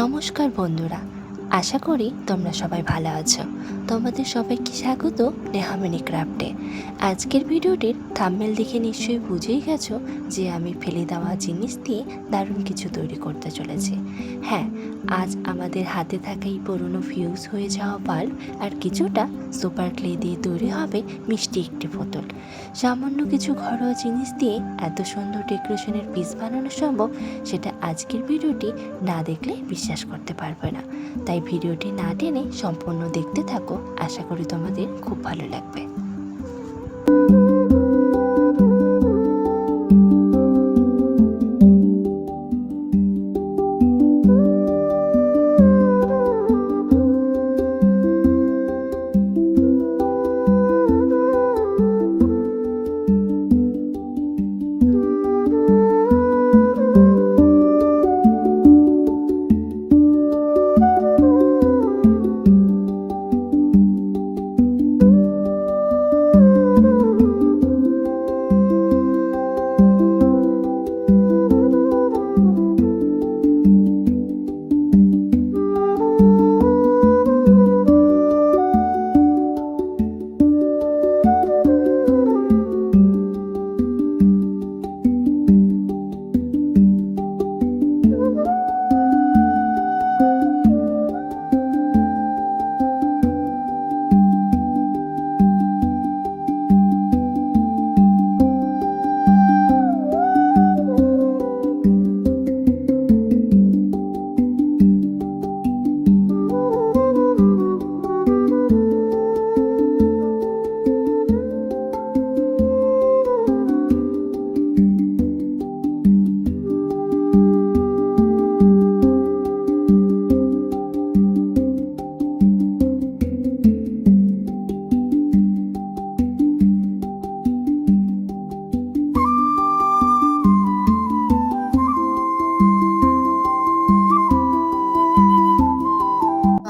নমস্কার বন্ধুরা, আশা করি তোমরা সবাই ভালো আছো। তোমাদের সবাইকে স্বাগত নেহামিনি ক্রাফটে। আজকের ভিডিওটির থাম্বনেল দেখে নিশ্চয়ই বুঝেই গেছো যে আমি ফেলে দেওয়া জিনিস দিয়ে দারুণ কিছু তৈরি করতে চলেছি। হ্যাঁ, আজ আমাদের হাতে থাকা এই পুরনো ফিউজ হয়ে যাওয়া বাল্ব আর কিছুটা সুপার ক্লে দিয়ে তৈরি হবে মিষ্টি একটি বোতল। সামান্য কিছু ঘরোয়া জিনিস দিয়ে এত সুন্দর ডেকোরেশনের পিস বানানো সম্ভব, সেটা আজকের ভিডিওটি না দেখলে বিশ্বাস করতে পারবে না। তাই ভিডিওটি না টেনে সম্পূর্ণ দেখতে থাকো, আশা করি তোমাদের খুব ভালো লাগবে।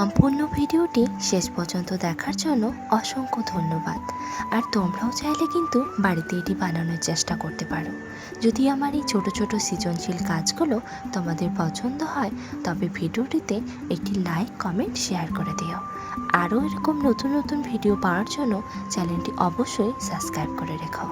সম্পূর্ণ ভিডিওটি শেষ পর্যন্ত দেখার জন্য অসংখ্য ধন্যবাদ। আর তোমরাও চাইলে কিন্তু বাড়িতে এটি বানানোর চেষ্টা করতে পারো। যদি আমার এই ছোট ছোট সৃজনশীল কাজগুলো তোমাদের পছন্দ হয়, তবে ভিডিওটিতে একটি লাইক, কমেন্ট, শেয়ার করে দিও। আরও এরকম নতুন নতুন ভিডিও পাওয়ার জন্য চ্যানেলটি অবশ্যই সাবস্ক্রাইব করে রেখো।